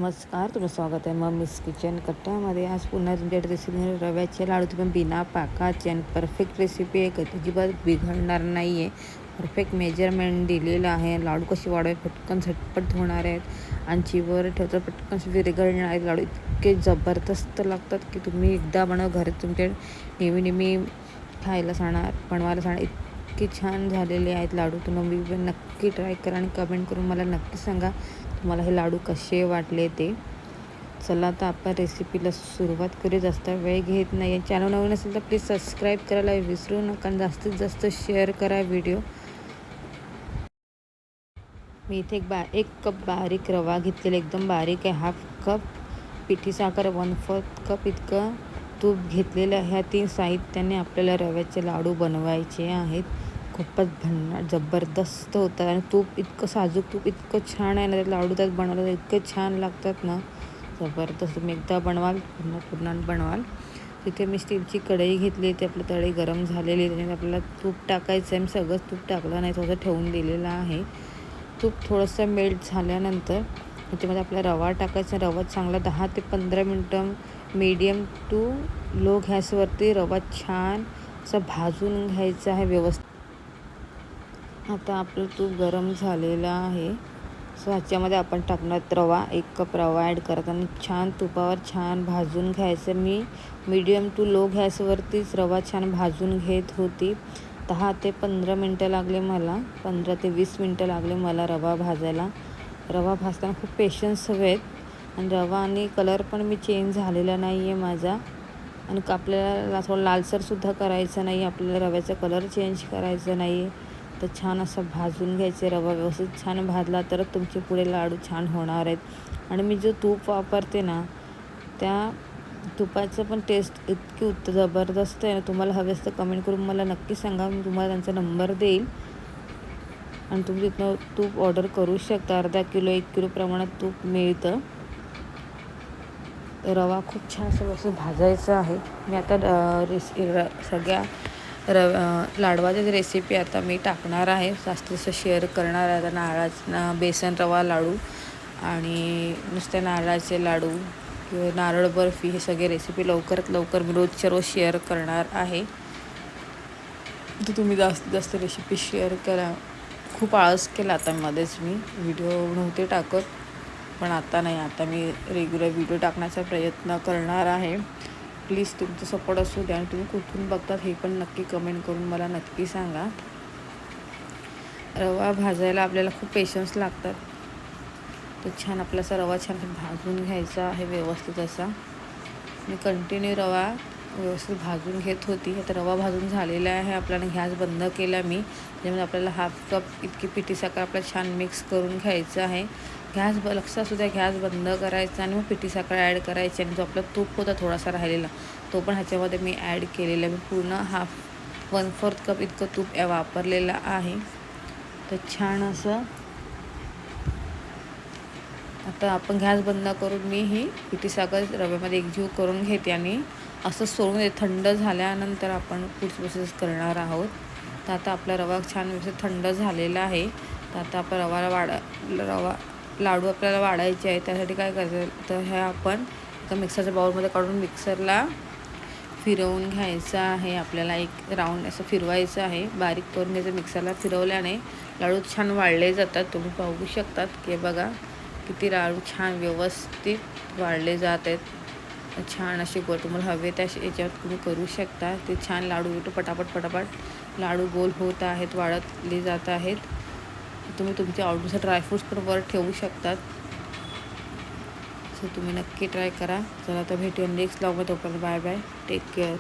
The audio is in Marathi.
नमस्कार, तुमचं स्वागत आहे मम्मीज किचन कट्ट्यामध्ये. आज पुन्हा तुमच्याकडे रेसिपी रव्याचे लाडू. तुम्ही बिना पाकाचे आणि परफेक्ट रेसिपी आहे, अजिबात बिघडणार नाही आहे. परफेक्ट मेजरमेंट दिलेलं आहे. लाडू कसे वाढवावे, पटकन झटपट होणार आहेत आणि चिवर ठेवतात पटकन विरघळणार आहेत. लाडू इतके जबरदस्त लागतात की तुम्ही एकदा बनवा घरात, तुमच्या नेहमी खायला बनवायला सांगणार इतके छान झालेले आहेत लाडू. तुम्ही पण नक्की ट्राय करा आणि कमेंट करून मला नक्की सांगा तुम्हाला हे लाडू कसे वाटले ते. चला आता आपण रेसिपीला सुरुवात करू. जास्त वेळ घेत नाही. चॅनल नवीन असेल तर प्लीज सबस्क्राईब करायला विसरू नका आणि जास्तीत जास्त शेअर करा व्हिडिओ. मी इथे एक कप बारीक रवा घेतलेला, एकदम बारीक आहे. हाफ कप पिठी साखर, 1/4 कप इतकं तूप घेतलेलं आहे. ह्या 3 साहित्याने आपल्याला रव्याचे लाडू बनवायचे आहेत. खूपच भन्नाट जबरदस्त होतात आणि तूप इतकं साजूक तूप इतकं छान आहे ना, त्यात लाडू त्यात बनवलं इतके छान लागतात ना, जबरदस्त. तुम्ही एकदा बनवाल पुन्हा बनवाल. तिथे मी स्टीलची कढई घेतली, ते आपलं तळी गरम झालेली, त्याच्यात आपल्याला तूप टाकायचं आहे. मी सगळंच तूप टाकलं नाही, थोडंसं ठेवून दिलेलं आहे. तूप थोडंसं मेल्ट झाल्यानंतर त्याच्यामध्ये आपला रवा टाकायचा. रवा चांगला 10 ते 15 मिनटं मीडियम टू लो गॅसवरती रवा छान असं भाजून घ्यायचा आहे व्यवस्थित. आता आपलं तूप गरम झालेलं आहे. सो ह्याच्यामध्ये आपण टाकणार रवा. 1 कप रवा ॲड करताना छान तुपावर छान भाजून घ्यायचं. मी मीडियम टू लो गॅसवरतीच रवा छान भाजून घेत होती. 10 ते 15 मिनटं लागले मला, 15 ते 20 मिनटं लागले मला रवा भाजायला. रवा भाजताना खूप पेशन्स हवेत आणि रवा आणि कलर पण मी चेंज झालेला नाही आहे माझा. आणि आपल्याला थोडं लालसरसुद्धा करायचं नाही, आपल्याला रव्याचा कलर चेंज करायचा नाही आहे. तर छान असं भाजून घ्यायचे. रवा व्यवस्थित छान भाजला तरच तुमचे पुढे लाडू छान होणार आहेत. आणि मी जो तूप वापरते ना, त्या तुपाचं पण टेस्ट इतकी जबरदस्त आहे ना. तुम्हाला हवे असतं कमेंट करून मला नक्की सांगा, मी तुम्हाला त्यांचा नंबर देईल आणि तुम्ही तिथनं तूप ऑर्डर करू शकता. अर्धा किलो 1 किलो प्रमाणात तूप मिळतं. रवा खूप छान असं व्यवस्थित भाजायचं आहे. मी आता सगळ्या लाडवाची रेसिपी आता मी टाकणार आहे, जास्त शेअर करणार आहे. आता बेसन रवा लाडू आणि नुसत्या नारळाचे लाडू किंवा नारळ बर्फी, हे सगळे रेसिपी लवकरात लवकर मी रोजच्या रोज शेअर करणार आहे. तर तुम्ही जास्तीत जास्त रेसिपी शेअर करा. खूप आळस केला आता मध्येच, मी व्हिडिओ नव्हते टाकत, पण आता नाही, आता मी रेग्युलर व्हिडिओ टाकण्याचा प्रयत्न करणार आहे. प्लीज तुमचं सपोर्ट असू द्या आणि तुम्ही कुठून बघतात हे पण नक्की कमेंट करून मला नक्की सांगा. रवा भाजायला आपल्याला खूप पेशन्स लागतात. तर छान आपला असा रवा छान भाजून घ्यायचा आहे व्यवस्थित असा. मी कंटिन्यू रवा व्यवस्थित भाजून घेत होती. आता रवा भाजून झालेला आहे. आपल्याला गॅस बंद केला मी. त्याच्यामध्ये आपल्याला 1/2 कप इतकी पिठी साखर आपल्याला छान मिक्स करून घ्यायचं आहे. लक्ष असू द्या, गॅस बंद करायचा आणि मग पिठी साखर ॲड करायची. आणि जो आपला तूप होता थोडासा राहिलेला, तो पण ह्याच्यामध्ये मी ॲड केलेला. मी पूर्ण 1/4 कप इतकं तूप वापरलेलं आहे. तर छान असं आता आपण गॅस बंद करून मी ही पिठी साखर रव्यामध्ये एकजीव करून घेते आणि असं सोडून थंड झाल्यानंतर आपण पुढची प्रोसेस करणार आहोत. तर आता आपला रवा छान व्यवस्थित थंड झालेला आहे. तर आता आपण रवा लाडू आपल्याला वाढायचे आहे. त्यासाठी काय करायचं, तर हे आपण एका मिक्सरच्या बाउलमध्ये काढून मिक्सरला फिरवून घ्यायचं आहे. आपल्याला एक राऊंड असं फिरवायचं आहे, बारीक करून घ्यायचं. मिक्सरला फिरवल्याने लाडू छान वाढले जातात. तुम्ही पाहू शकतात की बघा किती लाडू छान व्यवस्थित वाढले जात आहेत. छान असे गोल तुम्हाला हवे त्या याच्यात तुम्ही करू शकता. ते छान लाडू पटापट लाडू गोल होत आहेत, वाढतले जात आहेत. तुम्ही तुमच्या आवडीनुसार ड्रायफ्रूट्स पण वर ठेवू शकतात. सो तुम्ही नक्की ट्राय करा. चला आता भेटूया नेक्स्ट व्लॉगमध्ये. तोपर्यंत बाय बाय, टेक केअर.